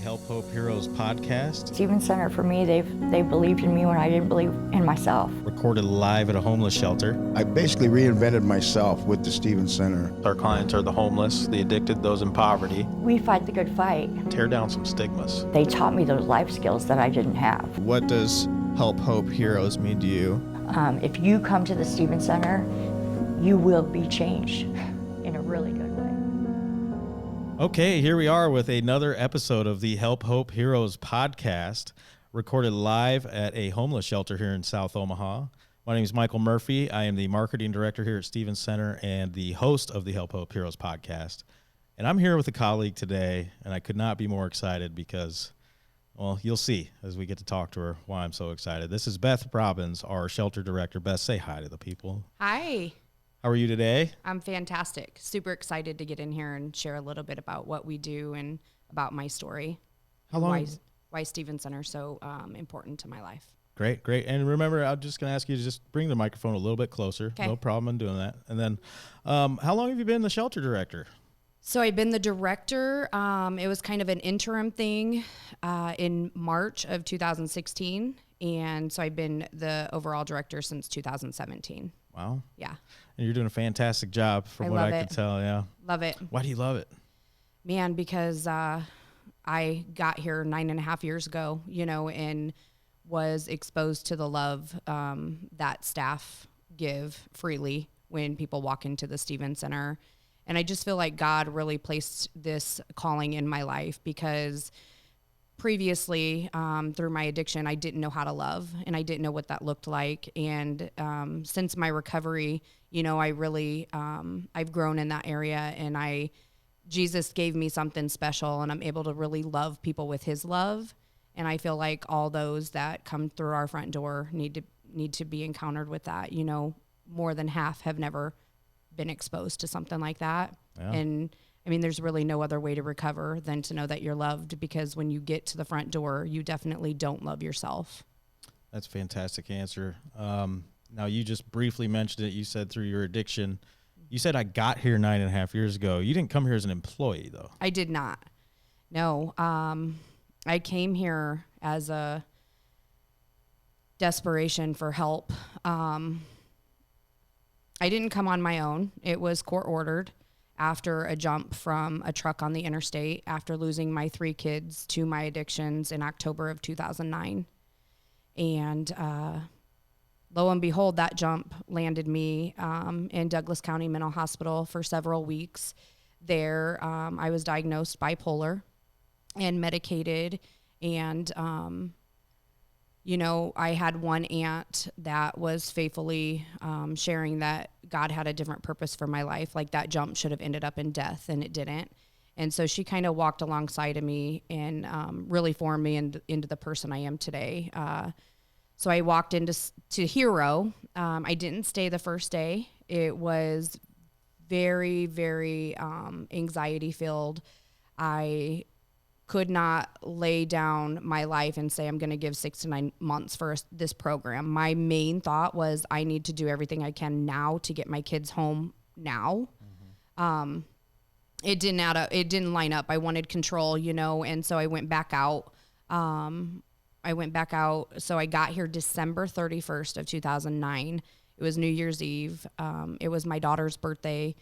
Help Hope Heroes podcast. Stevens Center, for me, they believed in me when I didn't believe in myself. Recorded live at a homeless shelter. I basically reinvented myself with the Stevens Center. Our clients are the homeless, the addicted, those in poverty. We fight the good fight. Tear down some stigmas. They taught me those life skills that I didn't have. What does Help Hope Heroes mean to you? If you come to the Stevens Center, you will be changed in a really good way. Okay, here we are with another episode of the Help Hope Heroes podcast, recorded live at a homeless shelter here in South Omaha. My name is Michael Murphy. I am the marketing director here at Stevens Center and the host of the Help Hope Heroes podcast. And I'm here with a colleague today, and I could not be more excited because, well, you'll see as we get to talk to her why I'm so excited. This is Beth Robbins, our shelter director. Beth, say hi to the people. Hi. How are you today? I'm fantastic. Super excited to get in here and share a little bit about what we do and about my story. How long? Why Stevens Center is so important to my life. Great. And remember, I'm just going to ask you to just bring the microphone a little bit closer. Okay. No problem in doing that. And then how long have you been the shelter director? So I've been the director. It was kind of an interim thing in March of 2016. And so I've been the overall director since 2017. Wow. Yeah. And you're doing a fantastic job from what I could tell. Yeah. Love it. Why do you love it? Man, because I got here 9.5 years ago, and was exposed to the love that staff give freely when people walk into the Stevens Center. And I just feel like God really placed this calling in my life because previously, through my addiction, I didn't know how to love and I didn't know what that looked like. And since my recovery, I really, I've grown in that area, and Jesus gave me something special, and I'm able to really love people with his love. And I feel like all those that come through our front door need to be encountered with that. More than half have never been exposed to something like that. Yeah. And I mean, there's really no other way to recover than to know that you're loved, because when you get to the front door, you definitely don't love yourself. That's a fantastic answer. Now, you just briefly mentioned it. You said through your addiction. You said I got here 9.5 years ago. You didn't come here as an employee, though. I did not. No. I came here as a desperation for help. I didn't come on my own. It was court ordered after a jump from a truck on the interstate after losing my 3 kids to my addictions in October of 2009. And lo and behold, that jump landed me in Douglas County Mental Hospital for several weeks. There, I was diagnosed bipolar and medicated. And, I had one aunt that was faithfully sharing that God had a different purpose for my life. Like, that jump should have ended up in death, and it didn't. And so she kind of walked alongside of me and really formed me into the person I am today. So I walked into Hero. I didn't stay the first day. It was very, very anxiety filled. I could not lay down my life and say I'm going to give 6 to 9 months for this program. My main thought was I need to do everything I can now to get my kids home now. Mm-hmm. It didn't add up. It didn't line up. I wanted control, and so I went back out. So I got here December 31st of 2009. It was New Year's Eve. It was my daughter's birthday.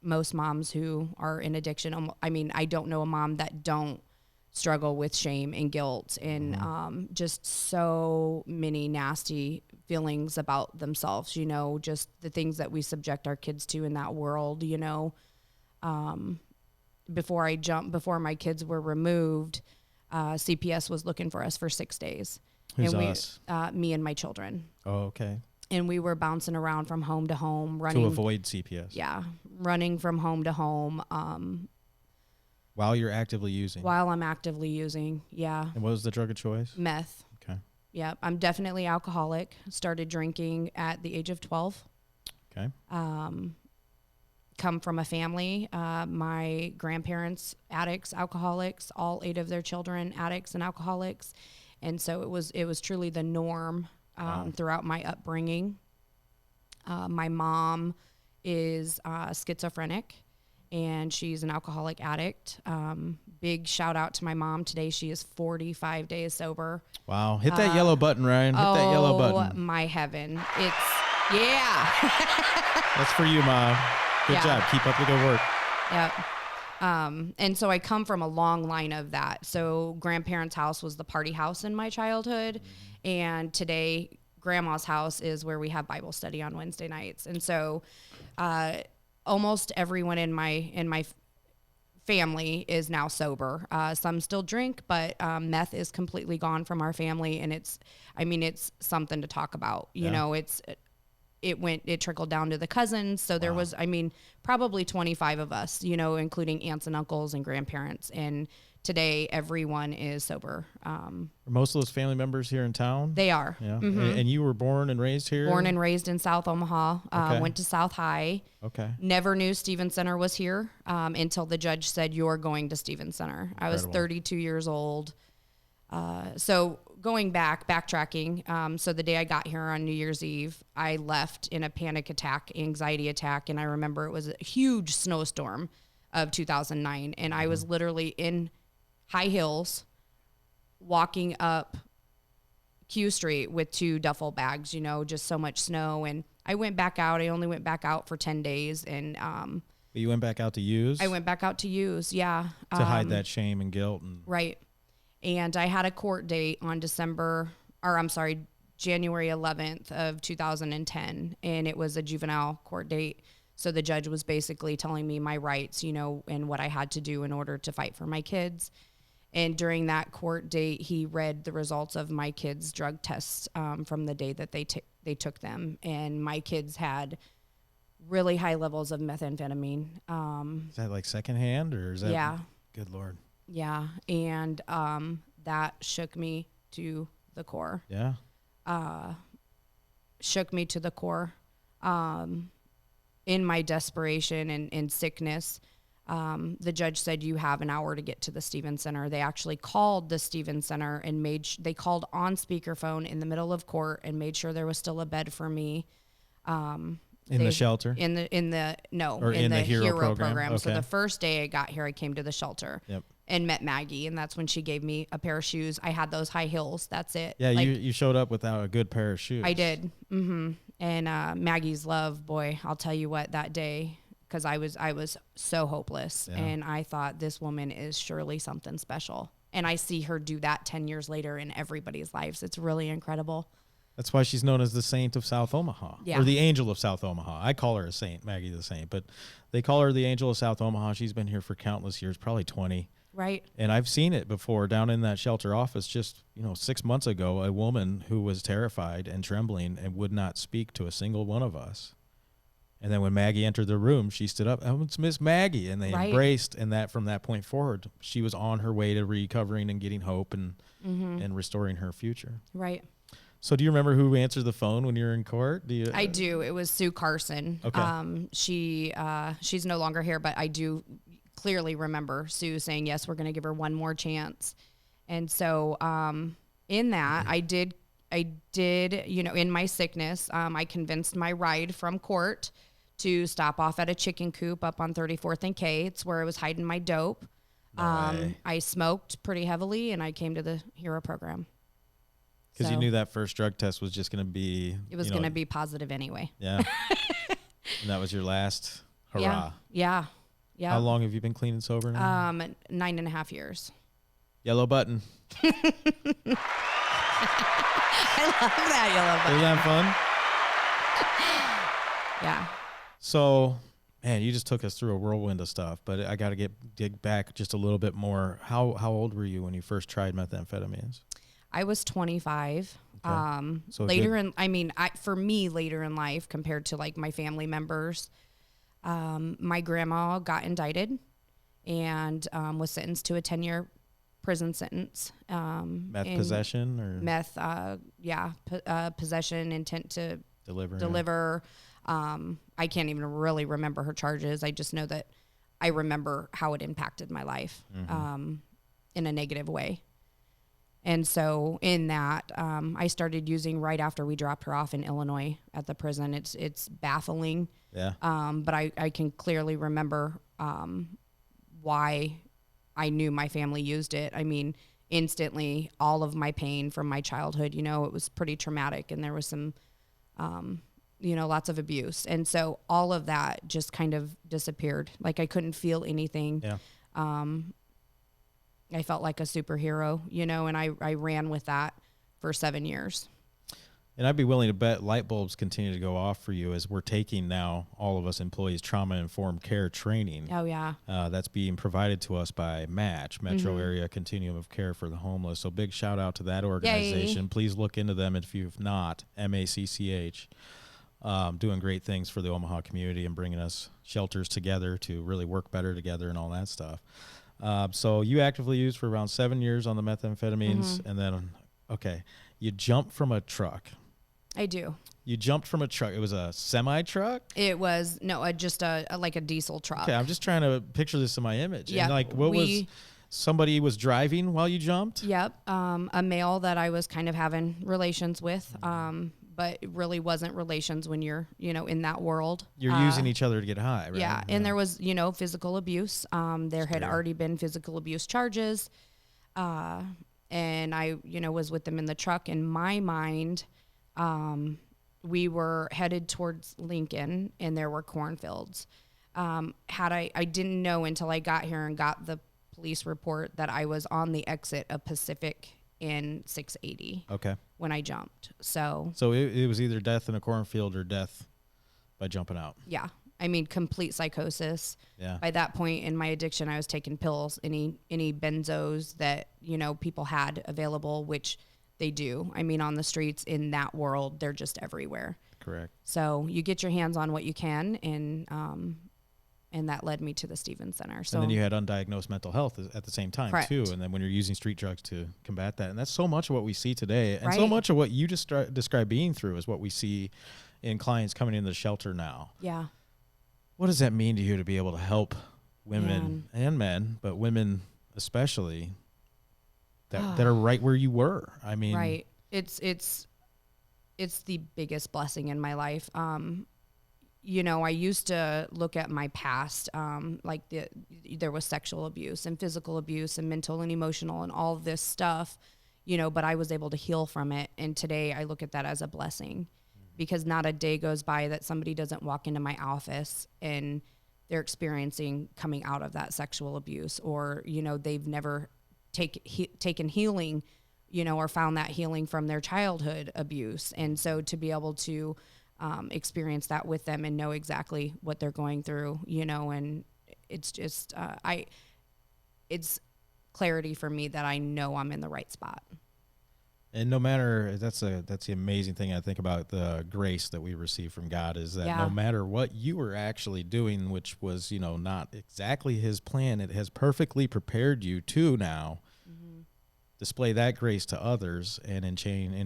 Most moms who are in addiction, I don't know a mom that don't struggle with shame and guilt and just so many nasty feelings about themselves, just the things that we subject our kids to in that world, before my kids were removed, CPS was looking for us for 6 days. Who's and us? Me and my children. Oh, okay. And we were bouncing around from home to home, running. To avoid CPS. Yeah, running from home to home. While you're actively using. While I'm actively using, yeah. And what was the drug of choice? Meth. Okay. Yeah, I'm definitely alcoholic. Started drinking at the age of 12. Okay. Come from a family. My grandparents, addicts, alcoholics, all 8 of their children, addicts and alcoholics. And so it was truly the norm. Throughout my upbringing. My mom is schizophrenic, and she's an alcoholic addict. Big shout out to my mom today. She is 45 days sober. Wow. Hit that yellow button, Ryan. Hit that yellow Oh, button. my heaven. Yeah. That's for you, Mom. Good Yeah. job. Keep up the good work. Yep. And so I come from a long line of that. So grandparents' house was the party house in my childhood. And today grandma's house is where we have Bible study on Wednesday nights. And so, almost everyone in my family is now sober. Some still drink, but meth is completely gone from our family, and it's something to talk about. You know, it trickled down to the cousins. So there was, probably 25 of us, including aunts and uncles and grandparents. And today everyone is sober. Are most of those family members here in town? They are. Yeah. Mm-hmm. And you were born and raised here? Born and raised in South Omaha. Okay. Went to South High. Okay. Never knew Stevens Center was here until the judge said, "You're going to Stevens Center." I was 32 years old. So going backtracking. So the day I got here on New Year's Eve, I left in a panic attack, anxiety attack. And I remember it was a huge snowstorm of 2009. And I was literally in high heels walking up Q Street with 2 duffel bags, just so much snow. And I went back out. I only went back out for 10 days. And But you went back out to use? I went back out to use, yeah. To hide that shame and guilt. Right. And I had a court date on January 11th of 2010. And it was a juvenile court date. So the judge was basically telling me my rights, and what I had to do in order to fight for my kids. And during that court date, he read the results of my kids' drug tests from the day that they took them. And my kids had really high levels of methamphetamine. Is that like secondhand or is that? Yeah. Good Lord. Yeah. And that shook me to the core. Yeah. Shook me to the core. In my desperation and sickness, the judge said, "You have an hour to get to the Stevens Center." They actually called the Stevens Center and they called on speakerphone in the middle of court and made sure there was still a bed for me. In the shelter? In the hero program. Okay. So the first day I got here, I came to the shelter. Yep. And met Maggie, and that's when she gave me a pair of shoes. I had those high heels. That's it. Yeah, you showed up without a good pair of shoes. I did. Mm-hmm. And Maggie's love, boy, I'll tell you what, that day, because I was so hopeless, and I thought, this woman is surely something special. And I see her do that 10 years later in everybody's lives. It's really incredible. That's why she's known as the Saint of South Omaha, Yeah. or the Angel of South Omaha. I call her a saint, Maggie the Saint, but they call her the Angel of South Omaha. She's been here for countless years, probably 20. Right. And I've seen it before down in that shelter office just, 6 months ago, a woman who was terrified and trembling and would not speak to a single one of us. And then when Maggie entered the room, she stood up, "Oh, it's Miss Maggie." And they embraced, and that from that point forward, she was on her way to recovering and getting hope and restoring her future. Right. So do you remember who answered the phone when you were in court? I do. It was Sue Carson. Okay. She's no longer here, but I do clearly remember Sue saying, "Yes, we're going to give her one more chance." And so in that, I did, in my sickness, I convinced my ride from court to stop off at a chicken coop up on 34th and K. It's where I was hiding my dope. I smoked pretty heavily, and I came to the hero program. Because you knew that first drug test was just going to be... It was going to be positive anyway. Yeah. And that was your last hurrah. Yeah. How long have you been clean and sober now? 9.5 years. Yellow button. I love that yellow button. Isn't that fun? Yeah. So, man, you just took us through a whirlwind of stuff, but I got to dig back just a little bit more. How old were you when you first tried methamphetamines? I was 25. Okay. So later in life, compared to like my family members, my grandma got indicted and was sentenced to a 10-year prison sentence. Possession or meth? Possession, intent to deliver. I can't even really remember her charges. I just know that I remember how it impacted my life in a negative way. And so in that, I started using right after we dropped her off in Illinois at the prison. It's baffling. Yeah. But I can clearly remember why I knew my family used it. I mean, instantly, all of my pain from my childhood, you know, it was pretty traumatic, and there was some, you know, lots of abuse. And so all of that just kind of disappeared. Like I couldn't feel anything. Yeah. I felt like a superhero, you know, and I ran with that for 7 years. And I'd be willing to bet light bulbs continue to go off for you as we're taking now, all of us employees, trauma-informed care training. Oh, yeah. That's being provided to us by MATCH, Metro Area Continuum of Care for the Homeless. So big shout out to that organization. Yay. Please look into them if you've not, MACCH. Doing great things for the Omaha community and bringing us shelters together to really work better together and all that stuff. So you actively used for around 7 years on the methamphetamines, and then, okay, you jumped from a truck. I do. You jumped from a truck. It was a semi truck. It was just a like a diesel truck. Okay, I'm just trying to picture this in my image. Yeah, And like, what was somebody was driving while you jumped? Yep. A male that I was kind of having relations with, but it really wasn't relations when you're, you know, in that world. You're using each other to get high, right? Yeah, and there was, you know, physical abuse. There had already been physical abuse charges, and I, you know, was with them in the truck. In my mind, we were headed towards Lincoln, and there were cornfields. I didn't know until I got here and got the police report that I was on the exit of Pacific in 680. Okay. When I jumped. So it was either death in a cornfield or death by jumping out. yeah, I mean, complete psychosis. Yeah. By that point in my addiction, I was taking pills, any benzos that, you know, people had available, which they do. I mean, on the streets in that world, they're just everywhere. Correct. So you get your hands on what you can, and that led me to the Stevens Center. So And then you had undiagnosed mental health at the same time, Correct. too. And then when you're using street drugs to combat that. And that's so much of what we see today. And so Right. much of what you just describe being through is what we see in clients coming into the shelter now. yeah, What does that mean to you to be able to help women and men, but women especially, that are right where you were? I mean, right. It's the biggest blessing in my life. You know, I used to look at my past, like there was sexual abuse and physical abuse and mental and emotional and all this stuff, you know, but I was able to heal from it. And today I look at that as a blessing, because not a day goes by that somebody doesn't walk into my office and they're experiencing coming out of that sexual abuse, or, you know, they've never taken healing, you know, or found that healing from their childhood abuse. And so to be able to experience that with them and know exactly what they're going through, you know, and it's just, it's clarity for me that I know I'm in the right spot. And no matter, that's the amazing thing I think about the grace that we receive from God, is that no matter what you were actually doing, which was, you know, not exactly his plan, it has perfectly prepared you to now display that grace to others, and in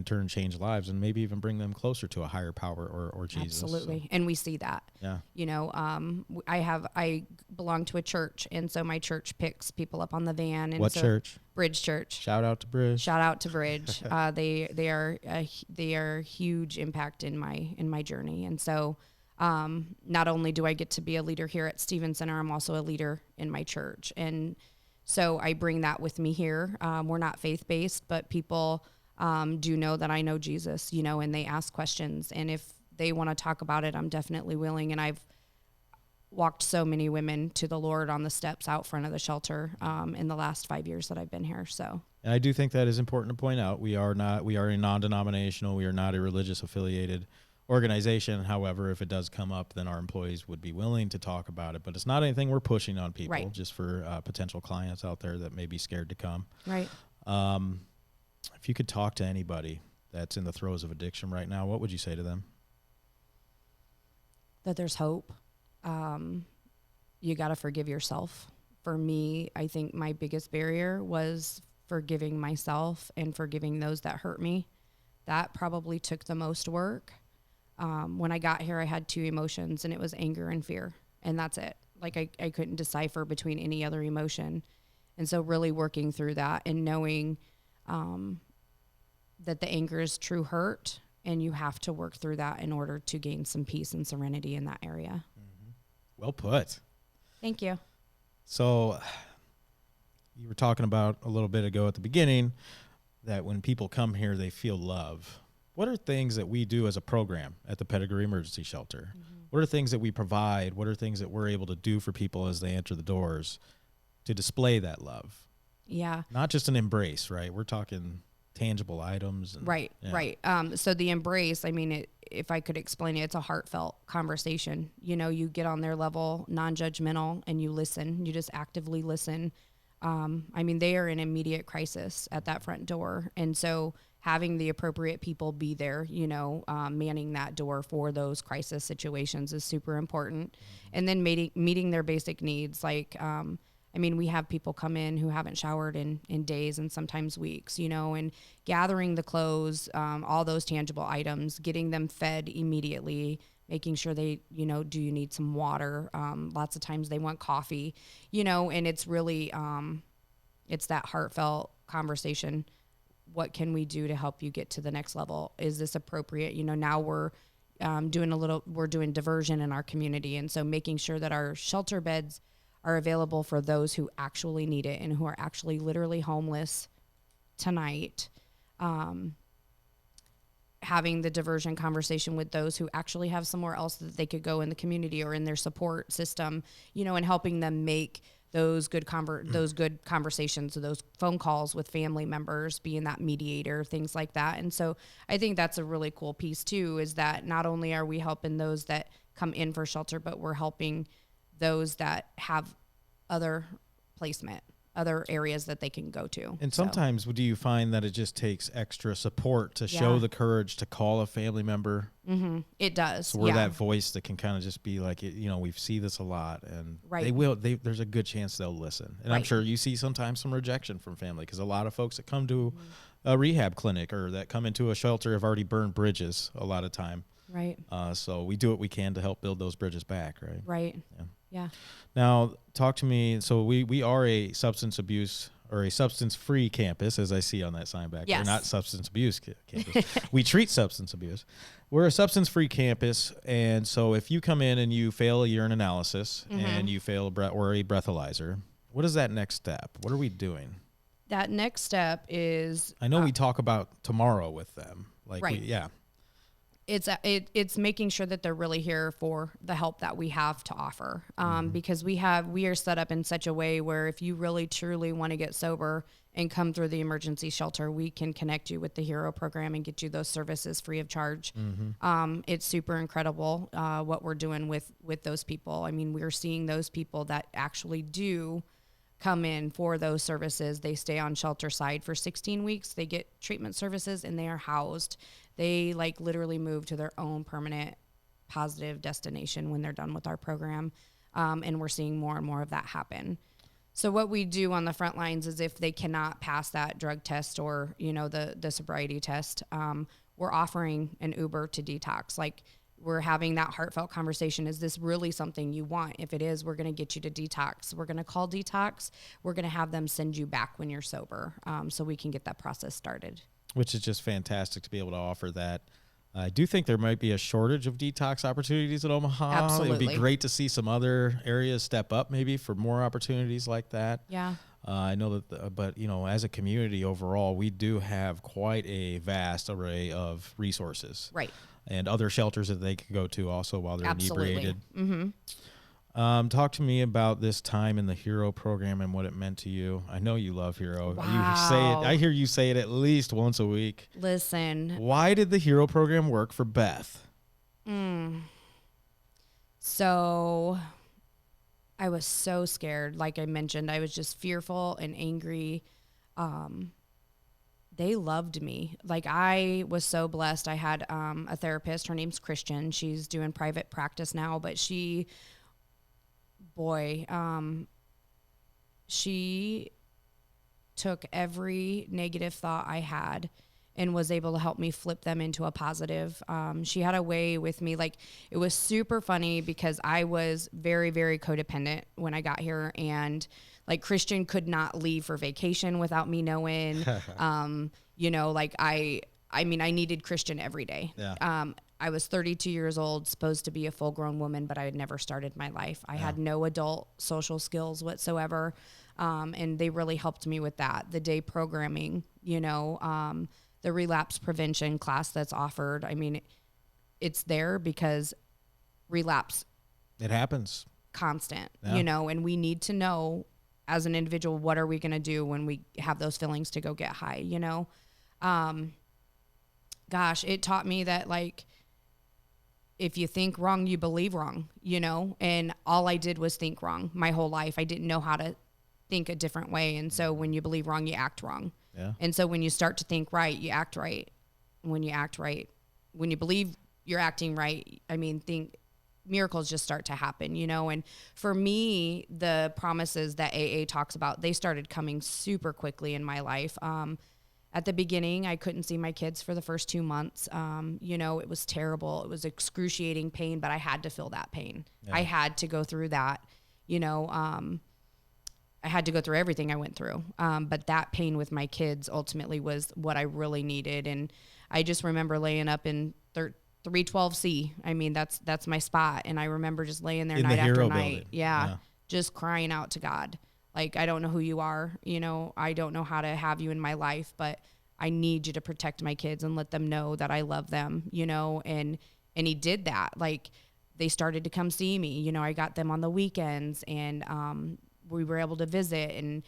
turn change lives, and maybe even bring them closer to a higher power or Jesus. Absolutely. So, And we see that. yeah. You know, I belong to a church, and so my church picks people up on the van. And What so church? Bridge Church. Shout out to Bridge. Shout out to Bridge. They are a huge impact in my journey. And so not only do I get to be a leader here at Stevens Center, I'm also a leader in my church. And so I bring that with me here. We're not faith-based, but people do know that I know Jesus, you know, and they ask questions. And if they want to talk about it, I'm definitely willing. And I've walked so many women to the Lord on the steps out front of the shelter in the last 5 years that I've been here. So, And I do think that is important to point out. We are a non-denominational. We are not a religious affiliated organization. However, if it does come up, then our employees would be willing to talk about it. But it's not anything we're pushing on people, Right. just for potential clients out there that may be scared to come. right. If you could talk to anybody that's in the throes of addiction right now, what would you say to them? That there's hope. You got to forgive yourself. For me, I think my biggest barrier was forgiving myself and forgiving those that hurt me. That probably took the most work. When I got here, I had two emotions, and it was anger and fear, and that's it. Like I couldn't decipher between any other emotion. And so really working through that and knowing that the anger is true hurt, and you have to work through that in order to gain some peace and serenity in that area. Well put. Thank you. So you were talking about a little bit ago at the beginning that when people come here, they feel love. What are things that we do as a program at the Pedigree Emergency Shelter? What are things that we provide? What are things that we're able to do for people as they enter the doors to display that love? Yeah. Not just an embrace, right? We're talking tangible items. And, Right, yeah. right. So the embrace, I mean, if I could explain it, it's a heartfelt conversation. You know, you get on their level, non-judgmental, and you listen. You just actively listen. I mean, they are in immediate crisis at that front door. And so having the appropriate people be there, you know, manning that door for those crisis situations is super important. And then meeting their basic needs. Like, I mean, we have people come in who haven't showered in days and sometimes weeks, you know, and gathering the clothes, all those tangible items, getting them fed immediately, making sure they, you know, do you need some water? Lots of times they want coffee, you know, and it's really, it's that heartfelt conversation. What can we do to help you get to the next level? Is this appropriate? You know, now we're doing diversion in our community. And so making sure that our shelter beds are available for those who actually need it and who are actually literally homeless tonight. Having the diversion conversation with those who actually have somewhere else that they could go in the community or in their support system, you know, and helping them make those good conversations, those phone calls with family members, being that mediator, things like that. And so I think that's a really cool piece too, is that not only are we helping those that come in for shelter, but we're helping those that have other placement, other areas that they can go to. And sometimes do you find that it just takes extra support to show the courage to call a family member? Mm-hmm. It does. So we're that voice that can kind of just be like, you know, we see this a lot, and there's a good chance they'll listen. And I'm sure you see sometimes some rejection from family, because a lot of folks that come to a rehab clinic or that come into a shelter have already burned bridges a lot of time. Right. So we do what we can to help build those bridges back, right? Right. Yeah. Now, talk to me. So we are a substance abuse or a substance-free campus, as I see on that sign back there. Yes. Not substance abuse campus. We treat substance abuse. We're a substance-free campus, and so if you come in and you fail a urine analysis and you fail a breathalyzer, what is that next step? What are we doing? That next step is... I know we talk about tomorrow with them. Like, right. It's making sure that they're really here for the help that we have to offer. Because we are set up in such a way where if you really truly want to get sober and come through the emergency shelter, we can connect you with the HERO program and get you those services free of charge. It's super incredible what we're doing with those people. I mean, we're seeing those people that actually do come in for those services. They stay on shelter side for 16 weeks. They get treatment services and they are housed. They like literally move to their own permanent positive destination when they're done with our program. And we're seeing more and more of that happen. So what we do on the front lines is if they cannot pass that drug test or, you know, the sobriety test, we're offering an Uber to detox. Like, we're having that heartfelt conversation. Is this really something you want? If it is, we're going to get you to detox. We're going to call detox. We're going to have them send you back when you're sober, so we can get that process started. Which is just fantastic to be able to offer that. I do think there might be a shortage of detox opportunities at Omaha. Absolutely. It would be great to see some other areas step up maybe for more opportunities like that. Yeah. I know that, but you know, as a community overall, we do have quite a vast array of resources. Right. And other shelters that they can go to also while they're Absolutely. inebriated. Talk to me about this time in the HERO program and what it meant to you. I know you love HERO. Wow. You say it. I hear you say it at least once a week. Listen. Why did the HERO program work for Beth? So I was so scared. Like I mentioned, I was just fearful and angry. They loved me. Like, I was so blessed. I had a therapist. Her name's Christian. She's doing private practice now, but she took every negative thought I had and was able to help me flip them into a positive. She had a way with me. Like, it was super funny because I was very, very codependent when I got here, and like Christian could not leave for vacation without me knowing. You know, like I mean, I needed Christian every day. Yeah. I was 32 years old, supposed to be a full-grown woman, but I had never started my life. I had no adult social skills whatsoever, and they really helped me with that. The day programming, the relapse prevention class that's offered. I mean, it's there because relapse. It happens. Constant, and we need to know as an individual, what are we going to do when we have those feelings to go get high, gosh, it taught me that, like, if you think wrong, you believe wrong, and all I did was think wrong my whole life. I didn't know how to think a different way. And so when you believe wrong, you act wrong. Yeah. And so when you start to think right, you act right. When you act right, when you believe you're acting right, miracles just start to happen, and for me, the promises that AA talks about, they started coming super quickly in my life. At the beginning, I couldn't see my kids for the first 2 months. It was terrible. It was excruciating pain, but I had to feel that pain. Yeah. I had to go through that, I had to go through everything I went through. But that pain with my kids ultimately was what I really needed. And I just remember laying up in 312C. That's my spot. And I remember just laying there night after night. Yeah. Just crying out to God. Like, I don't know who you are. I don't know how to have you in my life, but I need you to protect my kids and let them know that I love them, and he did that. Like, they started to come see me, I got them on the weekends, and, we were able to visit, and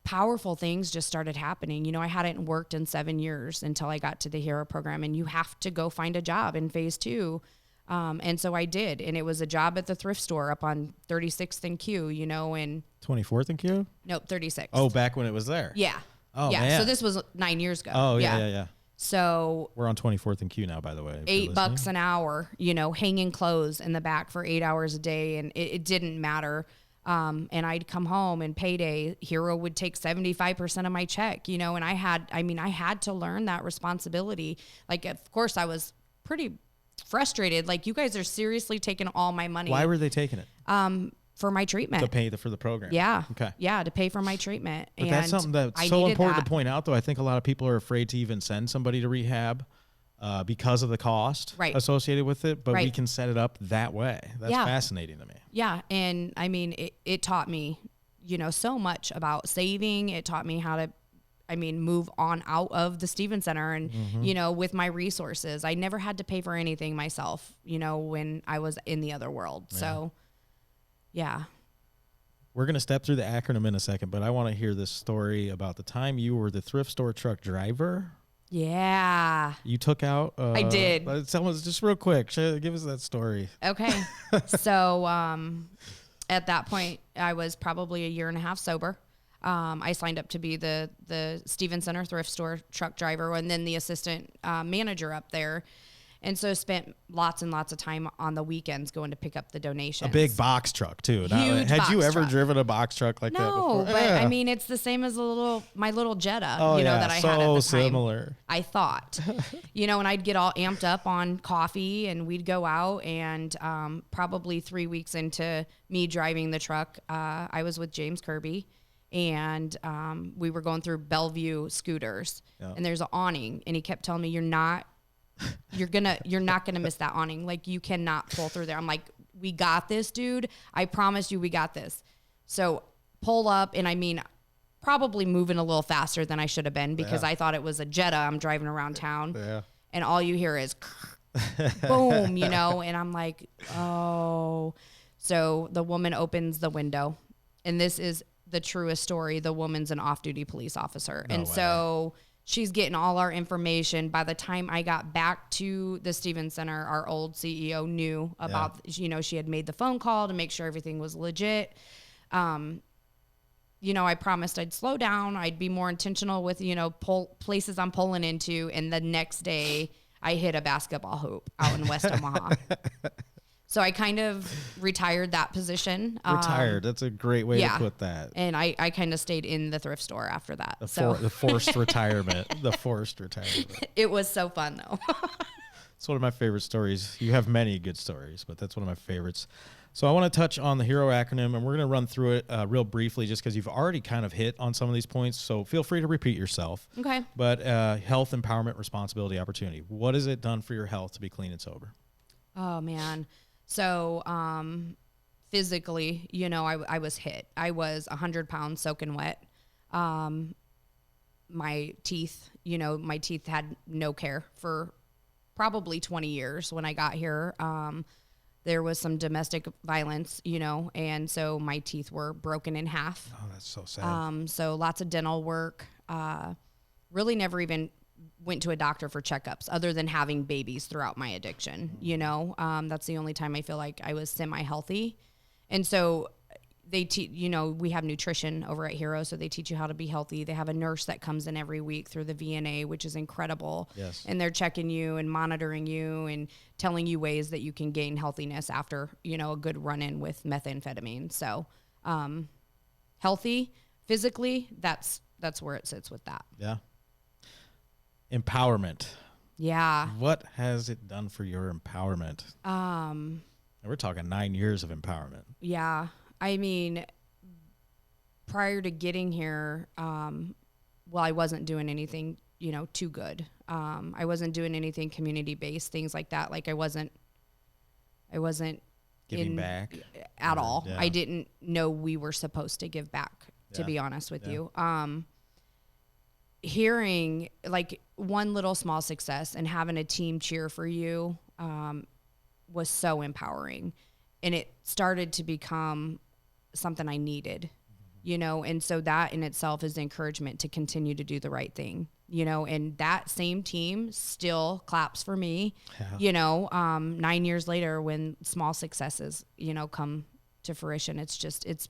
powerful things just started happening. I hadn't worked in 7 years until I got to the HERO program, and you have to go find a job in phase 2. And so I did, and it was a job at the Thrift store up on 36th and Q, and 24th and Q? Nope, 36th. Oh, back when it was there. Yeah. Oh, yeah. man. So this was 9 years ago. Oh, yeah. So we're on 24th and Q now, by the way. $8 an hour, hanging clothes in the back for 8 hours a day. And it didn't matter. And I'd come home, and payday, HERO would take 75% of my check, and I had to learn that responsibility. Like, of course I was pretty frustrated. Like, you guys are seriously taking all my money. Why were they taking it? For my treatment. To pay for the program. Yeah. Okay. Yeah, to pay for my treatment. But that's something that's so important to point out, though. I think a lot of people are afraid to even send somebody to rehab because of the cost associated with it. But we can set it up that way. That's fascinating to me. Yeah. And it taught me, so much about saving. It taught me how to, move on out of the Stevens Center and, with my resources. I never had to pay for anything myself, when I was in the other world. Yeah. So, yeah. We're going to step through the acronym in a second, but I want to hear this story about the time you were the thrift store truck driver. Yeah. You took out. I did. Tell us just real quick. Give us that story. Okay. So at that point, I was probably a year and a half sober. I signed up to be the Stevens Center thrift store truck driver, and then the assistant manager up there. And so spent lots and lots of time on the weekends going to pick up the donations. A big box truck too. Huge Had box you ever truck. driven a box truck like that before? No, but it's the same as my little Jetta, that I had at the time. So similar. I thought, and I'd get all amped up on coffee, and we'd go out, and probably 3 weeks into me driving the truck, I was with James Kirby, and we were going through Bellevue scooters, and there's an awning, and he kept telling me, you're not gonna miss that awning. Like, you cannot pull through there. I'm like, we got this, dude. I promise you we got this. So pull up, and probably moving a little faster than I should have been, because I thought it was a Jetta I'm driving around town. Yeah. And all you hear is boom, and I'm like, oh. So the woman opens the window, and this is the truest story. The woman's an off-duty police officer. So she's getting all our information. By the time I got back to the Stevens Center, our old CEO knew about, she had made the phone call to make sure everything was legit. I promised I'd slow down. I'd be more intentional with, places I'm pulling into. And the next day I hit a basketball hoop out in West Omaha. So I kind of retired that position. Retired. That's a great way to put that. And I kind of stayed in the thrift store after that. The forced retirement. The forced retirement. It was so fun, though. It's one of my favorite stories. You have many good stories, but that's one of my favorites. So I want to touch on the HERO acronym, and we're going to run through it real briefly just because you've already kind of hit on some of these points. So feel free to repeat yourself. Okay. But health, empowerment, responsibility, opportunity. What has it done for your health to be clean and sober? Oh, man. So physically, I was hit. I was 100 pounds soaking wet. My teeth, my teeth had no care for probably 20 years when I got here. There was some domestic violence, and so my teeth were broken in half. Oh, that's so sad. So lots of dental work. Really never even went to a doctor for checkups other than having babies throughout my addiction. That's the only time I feel like I was semi-healthy. And so they we have nutrition over at Hero, so they teach you how to be healthy. They have a nurse that comes in every week through the VNA, which is incredible. Yes. And they're checking you and monitoring you and telling you ways that you can gain healthiness after, a good run-in with methamphetamine. So, healthy physically, that's where it sits with that. Yeah. Empowerment. Yeah. What has it done for your empowerment? And we're talking 9 years of empowerment. Yeah. I mean, prior to getting here, I wasn't doing anything, too good. I wasn't doing anything community-based, things like that. Like I wasn't Giving back at all. Yeah. I didn't know we were supposed to give back, to be honest with you. Hearing like one little small success and having a team cheer for you, was so empowering, and it started to become something I needed, and so that in itself is encouragement to continue to do the right thing, and that same team still claps for me, 9 years later when small successes, come to fruition. It's just, it's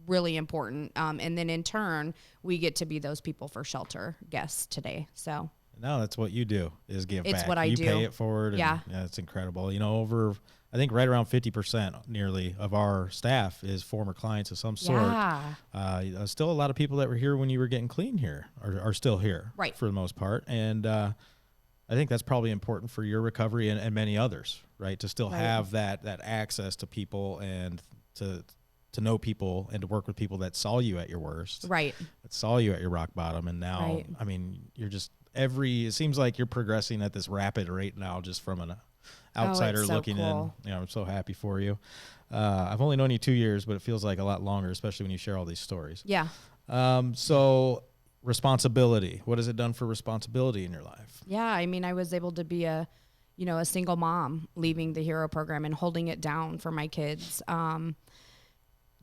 really important. And then in turn, we get to be those people for shelter guests today. So now that's what you do is give back. It's what I you do. pay it forward. Yeah. It's incredible. Over, I think right around 50% nearly of our staff is former clients of some sort. Yeah. Still a lot of people that were here when you were getting clean here are still here, Right. for the most part. And I think that's probably important for your recovery and many others, right? To still Right. have that access to people and to know people and to work with people that saw you at your worst, Right. that saw you at your rock bottom. And now, Right. I mean, you're just it seems like you're progressing at this rapid rate now, just from an outsider it's so looking cool. in. I'm so happy for you. I've only known you 2 years, but it feels like a lot longer, especially when you share all these stories. Yeah. So responsibility, what has it done for responsibility in your life? Yeah. I mean, I was able to be a single mom leaving the Hero program and holding it down for my kids.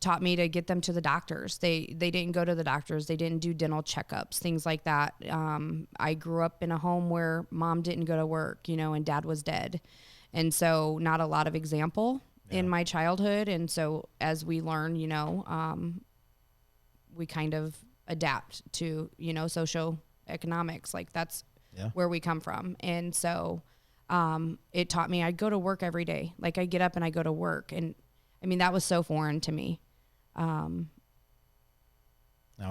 Taught me to get them to the doctors. They didn't go to the doctors. They didn't do dental checkups, things like that. I grew up in a home where mom didn't go to work, and dad was dead. And so not a lot of example in my childhood. And so as we learn, we kind of adapt to, socioeconomics. Like that's where we come from. And so it taught me I'd go to work every day. Like I get up and I go to work. And I mean, that was so foreign to me. Now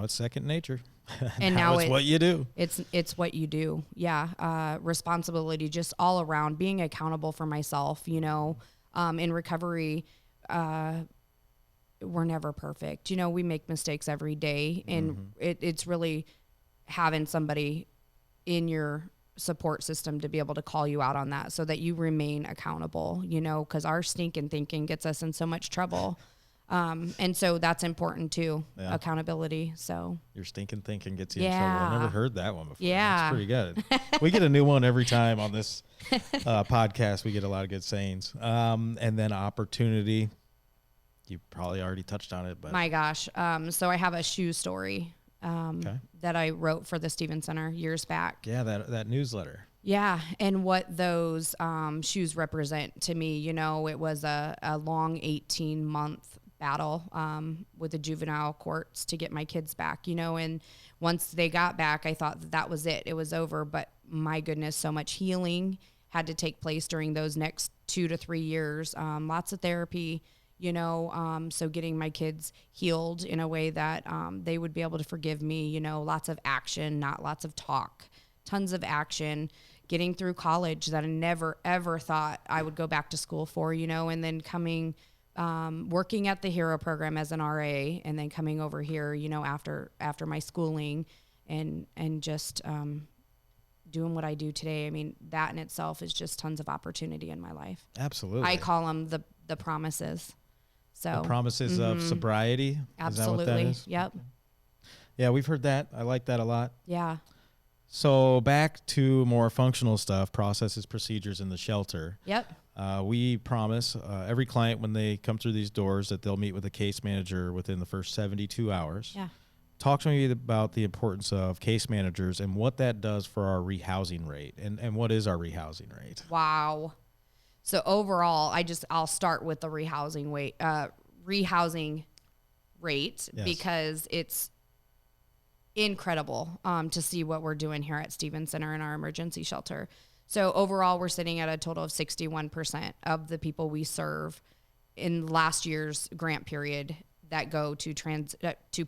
it's second nature. And now now it's what you do. It's what you do. Yeah. Responsibility just all around, being accountable for myself, in recovery. We're never perfect. We make mistakes every day, and it's really having somebody in your support system to be able to call you out on that so that you remain accountable, because our stinking thinking gets us in so much trouble. And so that's important too, accountability. So your stinking thinking gets you in trouble. I've never heard that one before. Yeah. That's pretty good. We get a new one every time on this podcast. We get a lot of good sayings. And then opportunity. You probably already touched on it, but my gosh. So I have a shoe story that I wrote for the Stevens Center years back. Yeah, that newsletter. Yeah, and what those shoes represent to me, it was a long 18-month battle with the juvenile courts to get my kids back, and once they got back, I thought that was it. It was over, but my goodness, so much healing had to take place during those next 2 to 3 years. Lots of therapy, so getting my kids healed in a way that they would be able to forgive me, lots of action, not lots of talk, tons of action, getting through college that I never, ever thought I would go back to school for, and then coming working at the Hero program as an RA, and then coming over here, after my schooling, and just doing what I do today. I mean, that in itself is just tons of opportunity in my life. Absolutely. I call them the promises. So the promises of sobriety. Absolutely. Is that what that is? Yep. Yeah, we've heard that. I like that a lot. Yeah. So back to more functional stuff, processes, procedures in the shelter. Yep. We promise every client when they come through these doors that they'll meet with a case manager within the first 72 hours. Yeah. Talk to me about the importance of case managers and what that does for our rehousing rate. And what is our rehousing rate? Wow. So overall, I'll start with the rehousing rate Yes. because it's incredible to see what we're doing here at Stevens Center in our emergency shelter. So overall, we're sitting at a total of 61% of the people we serve in last year's grant period that go to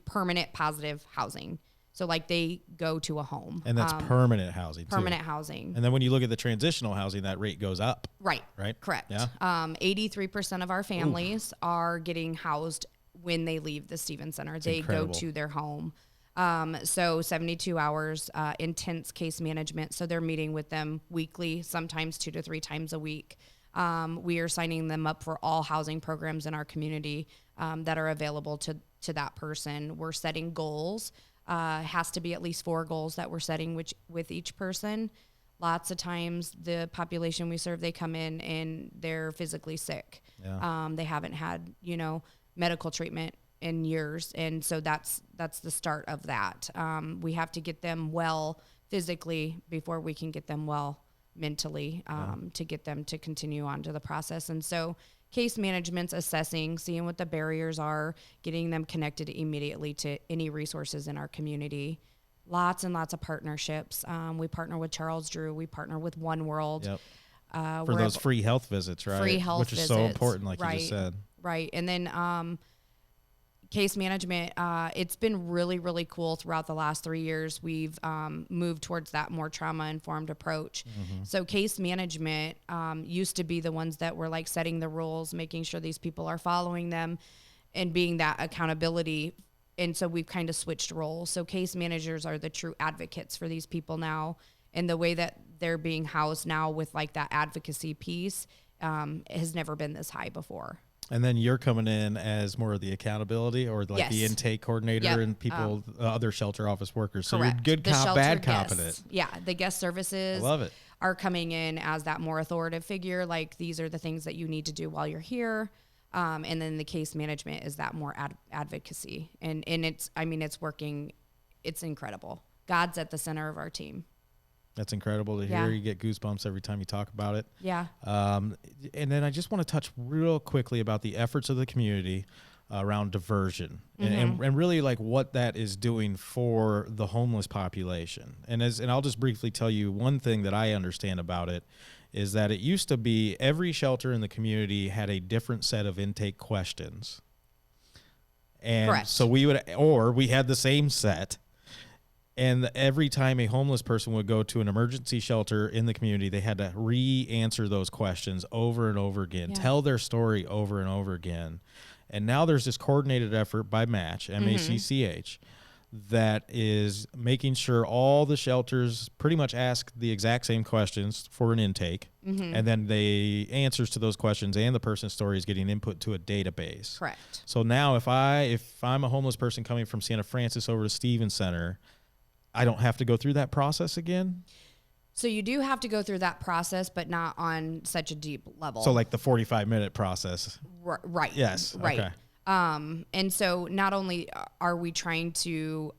permanent positive housing. So like they go to a home. And that's permanent housing too. Permanent housing. And then when you look at the transitional housing, that rate goes up. Right. Right? Correct. Yeah. 83% of our families are getting housed when they leave the Stevens Center. They incredible. go to their home. So 72 hours, intense case management. So they're meeting with them weekly, sometimes 2 to 3 times a week. We are signing them up for all housing programs in our community that are available to that person. We're setting goals. Has to be at least 4 goals that we're setting with each person. Lots of times the population we serve, they come in and they're physically sick. Yeah. They haven't had, medical treatment in years. And so that's the start of that. We have to get them well physically before we can get them well mentally, to get them to continue on to the process. And so case management's assessing, seeing what the barriers are, getting them connected immediately to any resources in our community. Lots and lots of partnerships. We partner with Charles Drew. We partner with One World. Yep. For those free health visits, right? Free health Which is so important, like right, you just said. Right. And then case management, it's been really, really cool throughout the last 3 years. We've moved towards that more trauma-informed approach. Mm-hmm. So case management used to be the ones that were like setting the rules, making sure these people are following them and being that accountability. And so we've kind of switched roles. So case managers are the true advocates for these people now. And the way that they're being housed now with like that advocacy piece has never been this high before. And then you're coming in as more of the accountability or like the Yes. intake coordinator Yep. and people, other shelter office workers. So Correct. you're good The cop, shelter bad guests. competent. Yeah, the guest services I love it. are coming in as that more authoritative figure. Like these are the things that you need to do while you're here. And then the case management is that more advocacy. And it's working. It's incredible. God's at the center of our team. That's incredible to hear. Yeah. You get goosebumps every time you talk about it. Yeah. And then I just want to touch real quickly about the efforts of the community around diversion and really like what that is doing for the homeless population. And I'll just briefly tell you one thing that I understand about it is that it used to be every shelter in the community had a different set of intake questions. And Correct. so we had the same set. And every time a homeless person would go to an emergency shelter in the community, they had to re-answer those questions over and over again, Yeah. tell their story over and over again. And now there's this coordinated effort by MACH, M-A-C-C-H, that is making sure all the shelters pretty much ask the exact same questions for an intake. And then the answers to those questions and the person's story is getting input to a database. Correct. So now if I'm a homeless person coming from Santa Francis over to Stevens Center, I don't have to go through that process again? So you do have to go through that process, but not on such a deep level. So like the 45-minute process. Right. Yes. Right. Okay. And so not only are we trying to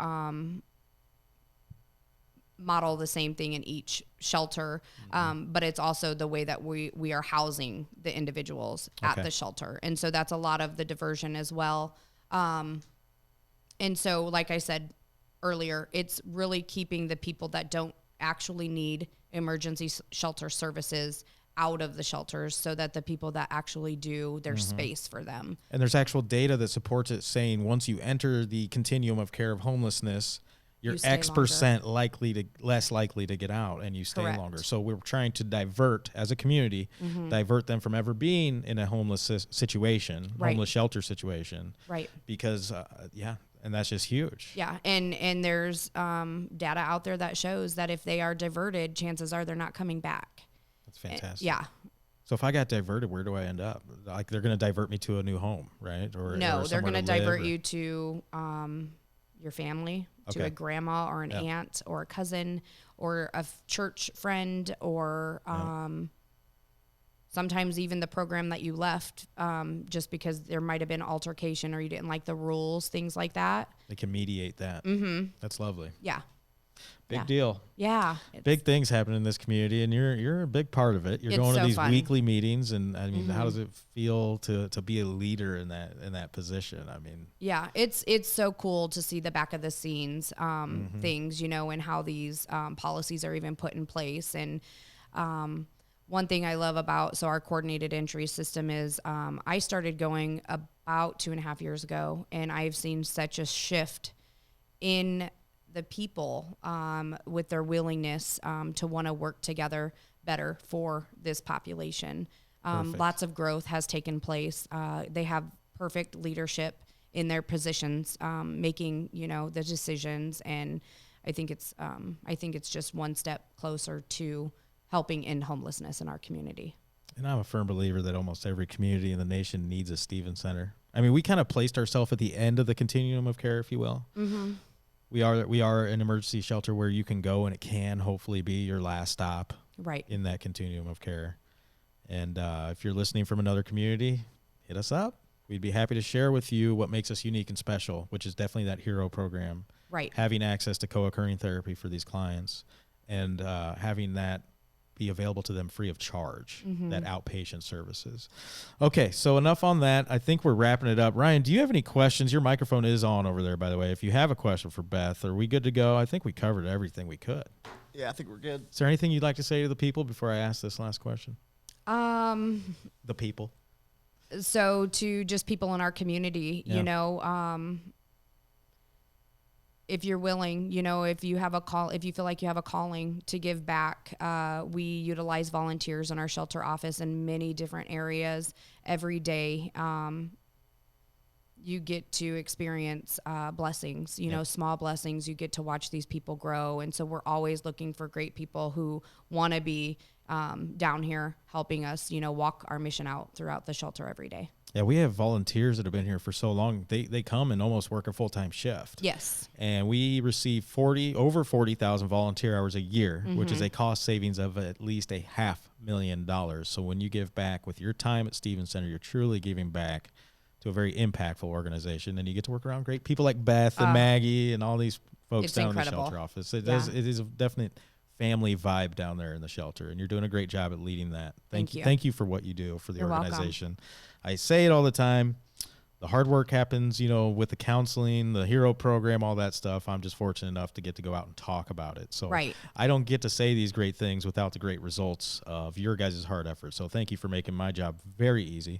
model the same thing in each shelter, but it's also the way that we are housing the individuals at Okay. the shelter. And so that's a lot of the diversion as well. And so, like I said earlier, it's really keeping the people that don't actually need emergency shelter services out of the shelters so that the people that actually do, there's space for them. And there's actual data that supports it saying once you enter the continuum of care of homelessness, you're you stay X longer. percent less likely to get out, and you stay Correct. longer. So we're trying to divert, as a community, divert them from ever being in a homeless situation, Right. homeless shelter situation. Right. Because, and that's just huge. Yeah, and there's data out there that shows that if they are diverted, chances are they're not coming back. That's fantastic. Yeah. So if I got diverted, where do I end up? Like, they're going to divert me to a new home, right? Or No, they're somewhere going to live, divert or- you to your family, to Okay. a grandma or an aunt or a cousin or a church friend, or sometimes even the program that you left, just because there might have been altercation or you didn't like the rules, things like that. They can mediate that. Mm-hmm. That's lovely. Yeah. Big Yeah. deal. Yeah. Big things happen in this community, and you're a big part of it. You're It's going to so these fun. weekly meetings, and I mean, how does it feel to be a leader in that position? I mean, Yeah, it's so cool to see the back of the scenes things, and how these policies are even put in place. And one thing I love about our coordinated entry system is I started going about 2.5 years ago, and I've seen such a shift in the people with their willingness to want to work together better for this population. Lots of growth has taken place. They have perfect leadership in their positions, making the decisions, and I think it's just one step closer to helping end homelessness in our community. and I'm a firm believer that almost every community in the nation needs a Stevens Center. I mean, we kind of placed ourselves at the end of the continuum of care, if you will. Mm-hmm. We are an emergency shelter where you can go, and it can hopefully be your last stop Right. in that continuum of care. And if you're listening from another community, hit us up. We'd be happy to share with you what makes us unique and special, which is definitely that HERO program. Right. Having access to co-occurring therapy for these clients, and having that be available to them free of charge, that outpatient services. Okay, so enough on that. I think we're wrapping it up. Ryan, do you have any questions? Your microphone is on over there, by the way. If you have a question for Beth, are we good to go? I think we covered everything we could. Yeah, I think we're good. Is there anything you'd like to say to the people before I ask this last question? The people. So to just people in our community, Yeah. If you're willing, if you have if you feel like you have a calling to give back, we utilize volunteers in our shelter office in many different areas every day. You get to experience blessings, small blessings. You get to watch these people grow. And so we're always looking for great people who want to be down here helping us, walk our mission out throughout the shelter every day. Yeah, we have volunteers that have been here for so long. They come and almost work a full-time shift. Yes. And we receive over 40,000 volunteer hours a year, which is a cost savings of at least $500,000. So when you give back with your time at Stevens Center, you're truly giving back to a very impactful organization, and you get to work around great people like Beth and Maggie and all these folks It's down incredible. in the shelter office. It Yeah. is a definite family vibe down there in the shelter, and you're doing a great job at leading that. Thank you. Thank you for what you do for the You're welcome. organization. I say it all the time. The hard work happens, with the counseling, the HERO program, all that stuff. I'm just fortunate enough to get to go out and talk about it. So Right. I don't get to say these great things without the great results of your guys' hard effort. So thank you for making my job very easy.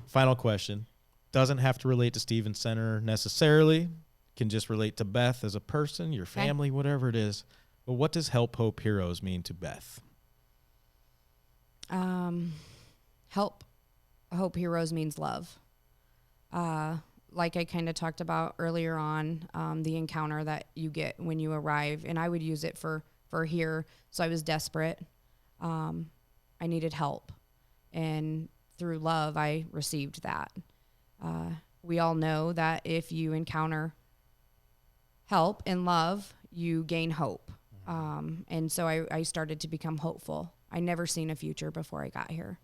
Final question. Doesn't have to relate to Stevens Center necessarily. Can just relate to Beth as a person, your family, whatever it is. But what does Help Hope Heroes mean to Beth? Help Hope Heroes means love. Like I kind of talked about earlier on, the encounter that you get when you arrive, and I would use it for here. So I was desperate. I needed help, and through love, I received that. We all know that if you encounter help and love, you gain hope. And so I started to become hopeful. I never seen a future before I got here.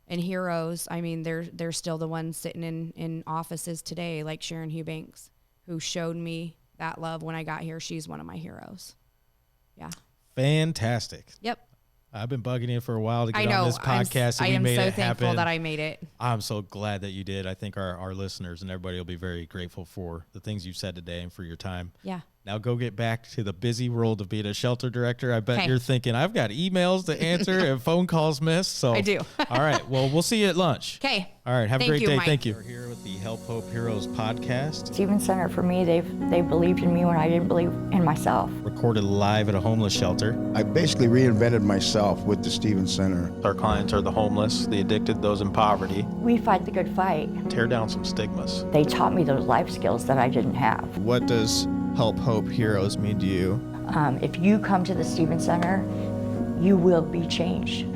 And heroes, I mean, they're still the ones sitting in offices today, like Sharon Hughbanks, who showed me that love when I got here. She's one of my heroes. Yeah. Fantastic. Yep. I've been bugging you for a while to I get know. on this podcast, I and am we made so it thankful happen. that I made it. I'm so glad that you did. I think our listeners and everybody will be very grateful for the things you've said today and for your time. Yeah. Now go get back to the busy world of being a shelter director. I bet Okay. you're thinking, I've got emails to answer and phone calls missed. So I do. All right. Well, we'll see you at lunch. Okay. All right. Have a Thank great you, day. Mike. Thank you. We're here with the Help Hope Heroes podcast, Stevens Center, for me, they believed in me when I didn't believe in myself. recorded live at a homeless shelter. I basically reinvented myself with the Stevens Center. Our clients are the homeless, the addicted, those in poverty. We fight the good fight. Tear down some stigmas. They taught me those life skills that I didn't have. What does Help Hope Heroes mean to you? If you come to the Stevens Center, you will be changed.